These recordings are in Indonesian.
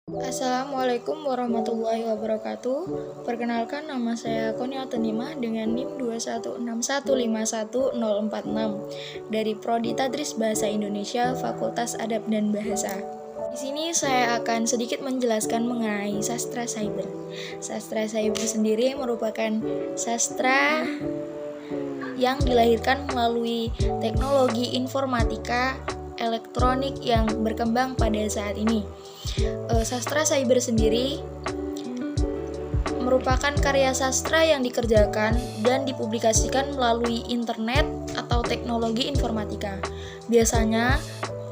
Assalamualaikum warahmatullahi wabarakatuh. Perkenalkan, nama saya Koniatun Nimah dengan NIM 216151046 dari Prodi Tadris Bahasa Indonesia Fakultas Adab dan Bahasa. Di sini saya akan sedikit menjelaskan mengenai sastra cyber. Sastra cyber sendiri merupakan sastra yang dilahirkan melalui teknologi informatika elektronik yang berkembang pada saat ini. Sastra cyber sendiri merupakan karya sastra yang dikerjakan dan dipublikasikan melalui internet atau teknologi informatika. Biasanya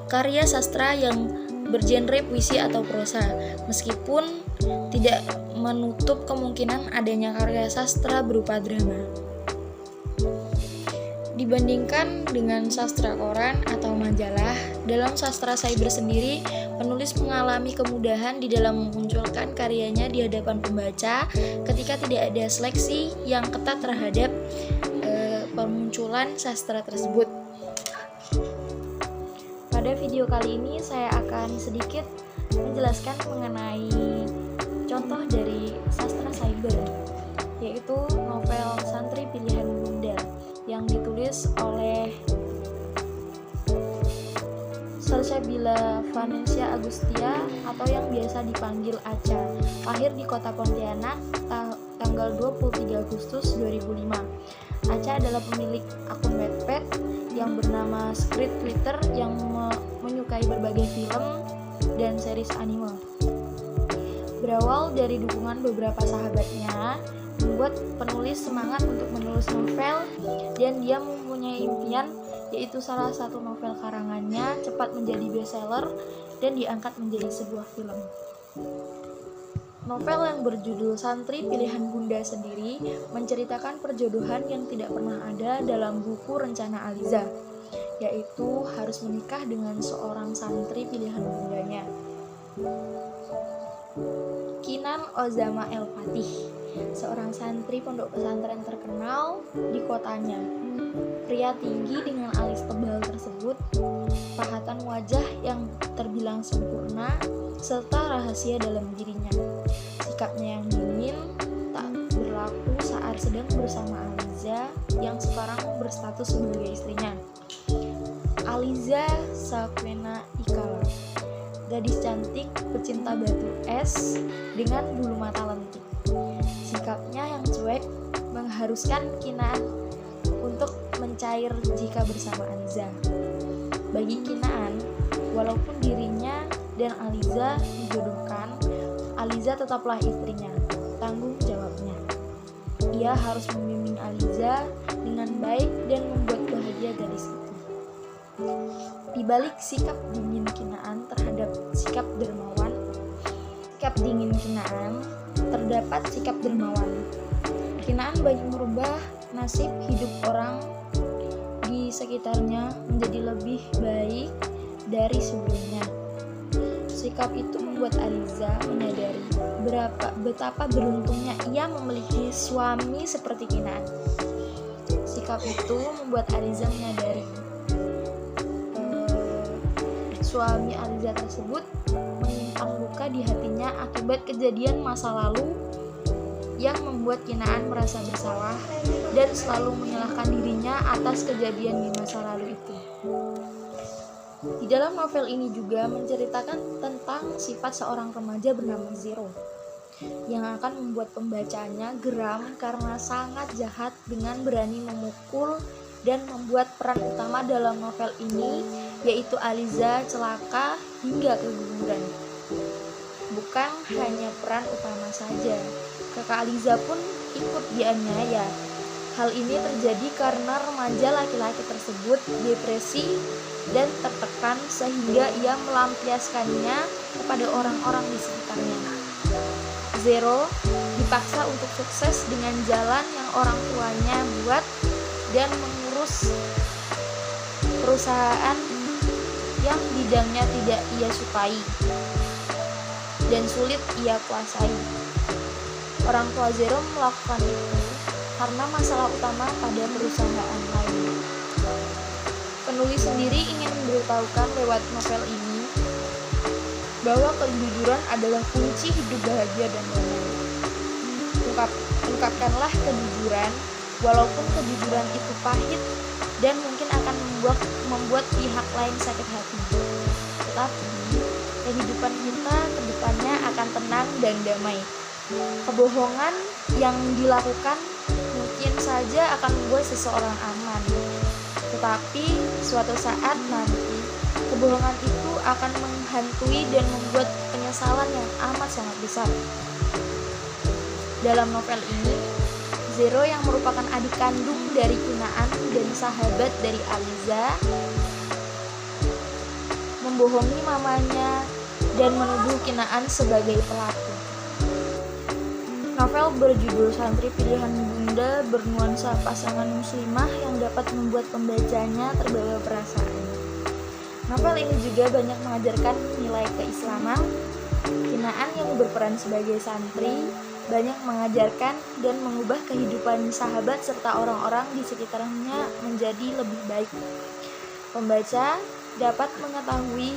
karya sastra yang bergenre puisi atau prosa, meskipun tidak menutup kemungkinan adanya karya sastra berupa drama. Dibandingkan dengan sastra koran atau majalah, dalam sastra cyber sendiri, penulis mengalami kemudahan di dalam memunculkan karyanya di hadapan pembaca ketika tidak ada seleksi yang ketat terhadap pemunculan sastra tersebut. Pada video kali ini saya akan sedikit menjelaskan mengenai contoh dari sastra cyber, yaitu novel Santri Pilihan Bunda yang ditulis oleh Salsabila Vanesia Agustia atau yang biasa dipanggil Acha. Lahir di kota Pontianak tanggal 23 Agustus 2005. Acha adalah pemilik akun Wattpad yang bernama Script Twitter yang menyukai berbagai film dan series anime. Berawal dari dukungan beberapa sahabatnya, membuat penulis semangat untuk menulis novel, dan dia mempunyai impian, yaitu salah satu novel karangannya cepat menjadi bestseller dan diangkat menjadi sebuah film. Novel yang berjudul Santri Pilihan Bunda sendiri menceritakan perjodohan yang tidak pernah ada dalam buku rencana Aliza, yaitu harus menikah dengan seorang santri pilihan bundanya, Kinan Ozama El Fatih, seorang santri pondok pesantren terkenal di kotanya. Pria tinggi dengan alis tebal tersebut, pahatan wajah yang terbilang sempurna, serta rahasia dalam dirinya. Sikapnya yang dingin tak berlaku saat sedang bersama Aliza yang sekarang berstatus sebagai istrinya, Aliza Sakwena Ikala, gadis cantik pecinta batu es dengan bulu mata lentik. Sikapnya yang cuek mengharuskan Kinaan untuk mencair jika bersama Aliza. Bagi Kinaan, walaupun dirinya dan Aliza dijodohkan, Aliza tetaplah istrinya, tanggung jawabnya. Ia harus membimbing Aliza dengan baik dan membuat bahagia gadis itu. Di balik sikap dingin Kinaan terhadap sikap dingin Kinaan terdapat sikap dermawan. Kinaan banyak merubah nasib hidup orang di sekitarnya menjadi lebih baik dari sebelumnya. Sikap itu membuat Aliza menyadari betapa beruntungnya ia memiliki suami seperti Kinaan. Sikap itu membuat Aliza menyadari suami Aliza tersebut menyimpan luka di hatinya akibat kejadian masa lalu yang membuat Kinaan merasa bersalah dan selalu menyalahkan dirinya atas kejadian di masa lalu itu. Di dalam novel ini juga menceritakan tentang sifat seorang remaja bernama Zero yang akan membuat pembacanya geram karena sangat jahat dengan berani memukul dan membuat peran utama dalam novel ini, yaitu Aliza, celaka hingga keguguran. Bukan hanya peran utama saja, kakak Aliza pun ikut dianiaya. Hal ini terjadi karena remaja laki-laki tersebut depresi dan tertekan sehingga ia melampiaskannya kepada orang-orang di sekitarnya. Zero dipaksa untuk sukses dengan jalan yang orang tuanya buat dan mengurus perusahaan yang bidangnya tidak ia sukai dan sulit ia kuasai. Orang tua Zero melakukan itu karena masalah utama pada perusahaan lain. Penulis sendiri ingin memberitahukan lewat novel ini bahwa kejujuran adalah kunci hidup bahagia dan damai. Ungkapkanlah kejujuran, walaupun kejujuran itu pahit dan mungkin akan membuat pihak lain sakit hati. Tetapi kehidupan kita ke depannya akan tenang dan damai. Kebohongan yang dilakukan mungkin saja akan membuat seseorang aman, tetapi suatu saat nanti kebohongan itu akan menghantui dan membuat penyesalan yang amat sangat besar. Dalam novel ini, Zero yang merupakan adik kandung dari Kinaan dan sahabat dari Aliza membohongi mamanya dan menuduh Kinaan sebagai pelaku. Novel berjudul Santri Pilihan Bunda bernuansa pasangan muslimah yang dapat membuat pembacanya terbawa perasaan. Novel ini juga banyak mengajarkan nilai keislaman. Kinaan yang berperan sebagai santri banyak mengajarkan dan mengubah kehidupan sahabat serta orang-orang di sekitarnya menjadi lebih baik. Pembaca dapat mengetahui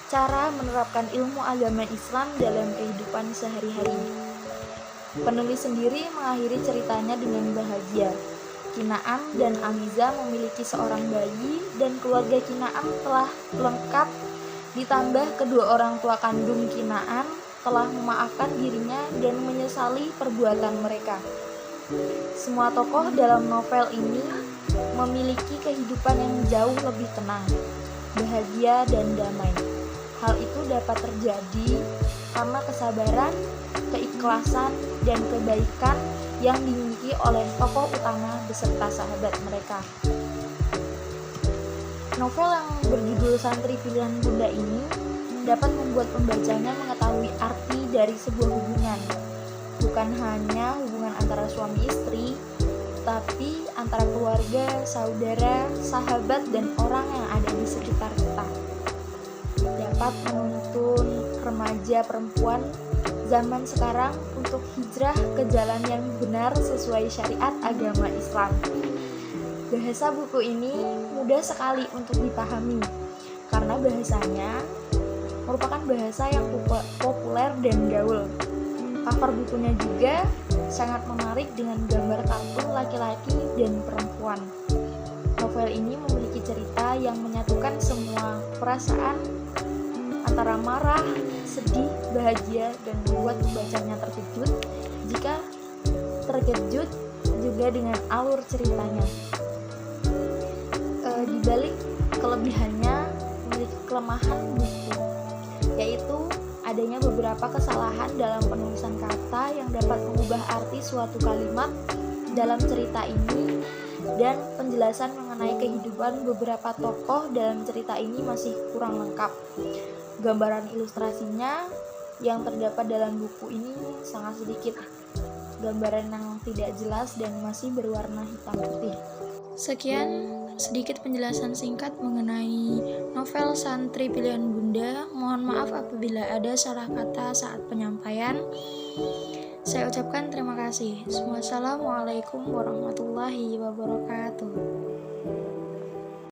cara menerapkan ilmu agama Islam dalam kehidupan sehari-hari. Penulis sendiri mengakhiri ceritanya dengan bahagia. Kinaan dan Amiza memiliki seorang bayi dan keluarga Kinaan telah lengkap, ditambah kedua orang tua kandung Kinaan telah memaafkan dirinya dan menyesali perbuatan mereka. Semua tokoh dalam novel ini memiliki kehidupan yang jauh lebih tenang, bahagia, dan damai. Hal itu dapat terjadi karena kesabaran, keikhlasan, dan kebaikan yang dimiliki oleh tokoh utama beserta sahabat mereka. Novel yang berjudul Santri Pilihan Bunda ini dapat membuat pembacanya mengetahui arti dari sebuah hubungan, bukan hanya hubungan antara suami istri, tapi antara keluarga, saudara, sahabat, dan orang yang ada di sekitar kita. Dapat menuntun remaja perempuan zaman sekarang untuk hijrah ke jalan yang benar sesuai syariat agama Islam. Bahasa buku ini mudah sekali untuk dipahami karena bahasanya merupakan bahasa yang populer dan gaul. Cover bukunya juga sangat menarik dengan gambar kartun laki-laki dan perempuan. Novel ini memiliki cerita yang menyatukan semua perasaan antara marah, sedih, bahagia, dan membuat pembacanya terkejut. Jika terkejut juga dengan alur ceritanya. Di balik kelebihannya memiliki kelemahan buku, yaitu adanya beberapa kesalahan dalam penulisan kata yang dapat mengubah arti suatu kalimat dalam cerita ini, dan penjelasan mengenai kehidupan beberapa tokoh dalam cerita ini masih kurang lengkap. Gambaran ilustrasinya yang terdapat dalam buku ini sangat sedikit, gambaran yang tidak jelas dan masih berwarna hitam putih. Sekian sedikit penjelasan singkat mengenai novel Santri Pilihan Bunda. Mohon maaf apabila ada salah kata saat penyampaian. Saya ucapkan terima kasih. Wassalamualaikum warahmatullahi wabarakatuh.